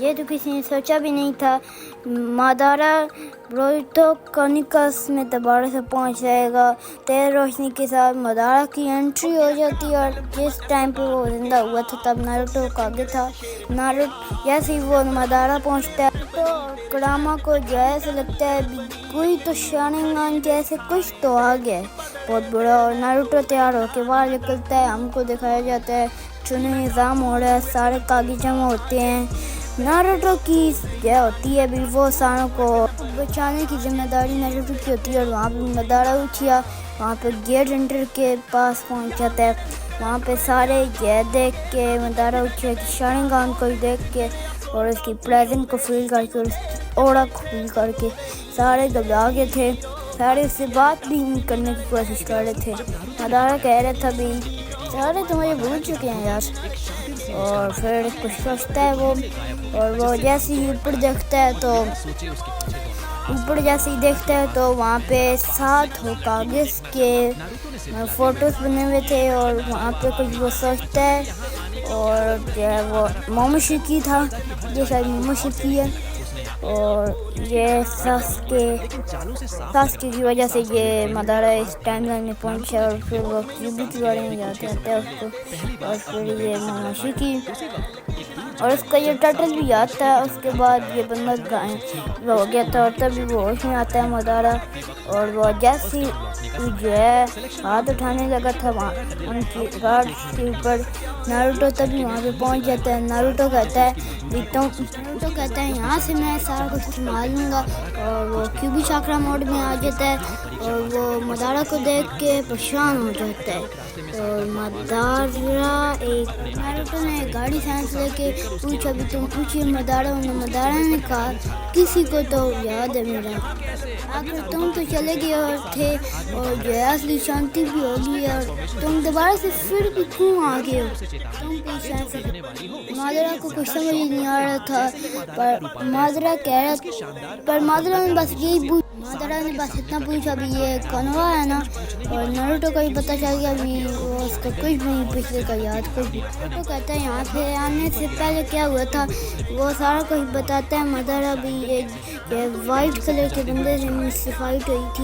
ये तो किसी ने सोचा भी नहीं था। मादारा बोरुतो क्रॉनिकल्स में दोबारा से पहुंच जाएगा। तेज रोशनी के साथ मादारा की एंट्री हो जाती है और जिस टाइम पे वो जिंदा हुआ था तब नारुतो का आगे था। नारुतो जैसे ही वो मादारा पहुंचता है तो कुरामा को जैसे लगता है कोई तो शारिंगन जैसे कुछ तो आ गया है बहुत बड़ा, और नारुतो तैयार होकर बाहर निकलता है। हमको दिखाया जाता है चुने निज़ाम हो रहा है, सारे कागज जमा होते हैं। नारुतो की यह होती है भी वो सारों को बचाने की जिम्मेदारी नारुतो की होती है। और वहाँ पे मादारा उचिया वहाँ पे गेट एंटर के पास पहुँच जाता है। वहाँ पे सारे यह देख के मादारा उचिया की शारिंगन को देख के और उसकी प्रेजेंस को फील करके और उसकी ऑरा को फील करके सारे घबरा गए थे। सारे उससे बात भी नहीं करने की कोशिश कर रहे थे। मादारा कह रहा था भी सारे तो मुझे भूल चुके हैं यार। और फिर कुछ सोचता है वो, और वो जैसे ही ऊपर देखता है तो वहाँ पे 7 कागज के फोटोज बने हुए थे। और वहाँ पे कुछ वो सोचता है और जो है वो मोमोशिकी था, ये शायद मोमोशिकी है। और ये सास्के की वजह से ये मादारा इस टाइमलाइन में पहुंचा और फिर वो क्यूबी के बारे में जाते हैं उसको। और फिर ये मोमोशिकी और उसका ये टाइटल भी याद था। उसके बाद ये बंदा गायब हो गया था और तभी वो होश में आता है मादारा। और वो जैसे जो है हाथ उठाने लगा था वहाँ उनकी गार्ड के ऊपर, नारुतो तभी वहाँ पे पहुँच जाता है। नारुतो कहता है यहाँ से मैं सारा कुछ संभाल लूँगा। और वो क्यूबी चाक्रा मोड में आ जाता है और वो मादारा को देख के परेशान हो जाता है। और नारुतो ने गाड़ी सांस लेके पूछा भी तुम पूछिए मादारा ने कहा किसी को तो याद है मेरा, आखिर तुम तो चले गए थे और जो असली शांति भी होगी और तुम दोबारा से फिर भी क्यों आ गए हो। मादारा को कुछ समझ नहीं आ रहा था पर मादारा ने बस इतना पूछा भी ये कोनोहा है ना। और नारुतो को भी पता चल गया भी वो उसका कुछ भी नहीं पिछले का याद कुछ भी। तो कहता है यहाँ पे आने से पहले क्या हुआ था वो सारा कुछ बताता है। मादारा भी ये वाइट कलर के बंदे से मुझसे फाइट हुई थी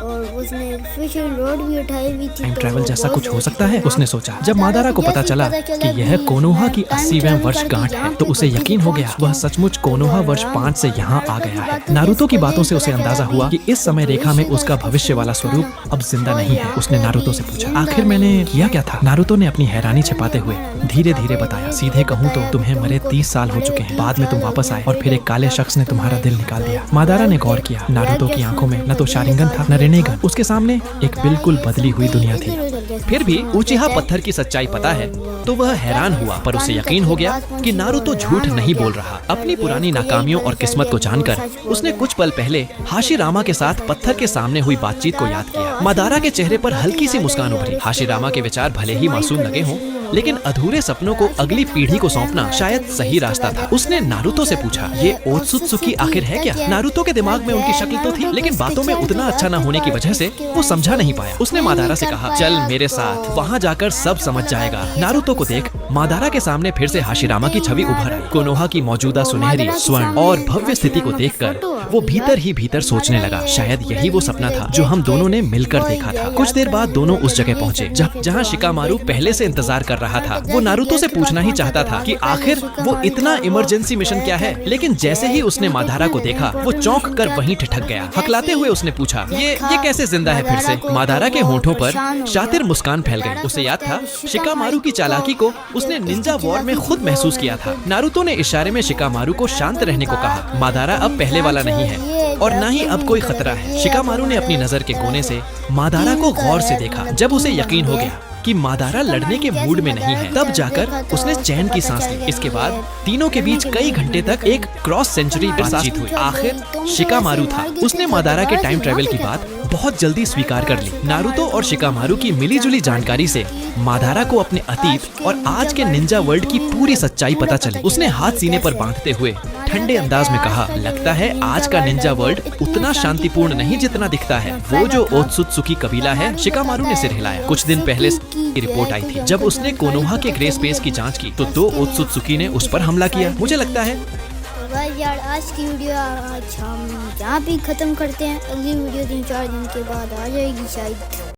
और उसने फिशर रोड भी उठाई हुई थी। टाइम ट्रैवल जैसा कुछ हो सकता है उसने सोचा। जब मादारा को पता चला कि यह कोनोहा की 80वें वर्षगांठ है तो उसे यकीन हो गया वह सचमुच कोनोहा वर्ष 5 से यहाँ आ गया है। नारुतो की बातों से उसे अंदाजा हुआ कि इस समय रेखा में उसका भविष्य वाला स्वरूप अब जिंदा नहीं है। उसने नारुतो से पूछा आखिर मैंने किया क्या था। नारुतो ने अपनी हैरानी छिपाते हुए धीरे धीरे बताया सीधे कहूँ तो तुम्हें मरे 30 साल हो चुके हैं। बाद में तुम वापस आए और फिर एक काले शख्स ने तुम्हारा दिल निकाल दिया। मादारा ने गौर किया नारुतो की आंखों में न तो शारिंगन था न रेनेगन, उसके सामने एक बिल्कुल बदली हुई दुनिया थी। फिर भी उचिहा पत्थर की सच्चाई पता है तो वह हैरान हुआ पर उसे यकीन हो गया कि नारुतो झूठ नहीं बोल रहा। अपनी पुरानी नाकामियों और किस्मत को जानकर उसने कुछ पल पहले हाशिरामा के साथ पत्थर के सामने हुई बातचीत को याद किया। मादारा के चेहरे पर हल्की सी मुस्कान उभरी। हाशिरामा के विचार भले ही मासूम लगे हों लेकिन अधूरे सपनों को अगली पीढ़ी को सौंपना शायद सही रास्ता था। उसने नारुतो से पूछा ये ओत्सुत्सुकी आखिर है क्या। नारुतो के दिमाग में उनकी शक्ल तो थी लेकिन बातों में उतना अच्छा न होने की वजह से वो समझा नहीं पाया। उसने मादारा से कहा चल मेरे साथ, वहाँ जाकर सब समझ जाएगा। नारुतो को देख मादारा के सामने फिर से हाशिरामा की छवि उभर आई। कोनोहा की मौजूदा सुनहरी, स्वर्ण और भव्य स्थिति को देखकर वो भीतर ही भीतर सोचने लगा शायद यही वो सपना था जो हम दोनों ने मिलकर देखा था। कुछ देर बाद दोनों उस जगह पहुँचे जहाँ शिकामारू पहले से इंतजार कर रहा था। वो नारुतो से पूछना ही चाहता था कि आखिर वो इतना इमरजेंसी मिशन क्या है, लेकिन जैसे ही उसने मादारा को देखा वो चौंक कर वहीं ठिठक गया। हकलाते हुए उसने पूछा ये कैसे जिंदा है फिर से। मादारा के होठों पर शातिर मुस्कान फैल गई। उसे याद था शिकामारू की चालाकी को उसने निंजा वॉर में खुद महसूस किया था। नारुतो ने इशारे में शिकामारू को शांत रहने को कहा। मादारा अब पहले वाला नहीं है और न ही अब कोई खतरा है। शिकामारू ने अपनी नजर के कोने से मादारा को गौर से देखा। जब उसे यकीन हो गया कि मादारा लड़ने के मूड में नहीं है तब जाकर उसने चैन की सांस ली। इसके बाद तीनों के बीच कई घंटे तक एक क्रॉस सेंचुरी बातचीत हुई। आखिर शिकामारू था। उसने मादारा के टाइम ट्रेवल की बात बहुत जल्दी स्वीकार कर ली। नारुतो और शिकामारू की मिलीजुली जानकारी से मादारा को अपने अतीत और आज के निंजा वर्ल्ड की पूरी सच्चाई पता चली। उसने हाथ सीने पर बांधते हुए ठंडे अंदाज में कहा लगता है आज का निंजा वर्ल्ड उतना शांतिपूर्ण नहीं जितना दिखता है। वो जो ओत्सुत्सुकी कबीला है। शिकामारू ने सिर हिलाया। कुछ दिन पहले की रिपोर्ट आई थी। जब उसने कोनोहा के ग्रे स्पेस की जांच की तो 2 ओत्सुत्सुकी ने उस पर हमला किया। मुझे लगता है बस यार आज की वीडियो आज हम यहाँ पे ख़त्म करते हैं। अगली वीडियो 3-4 दिन के बाद आ जाएगी शायद।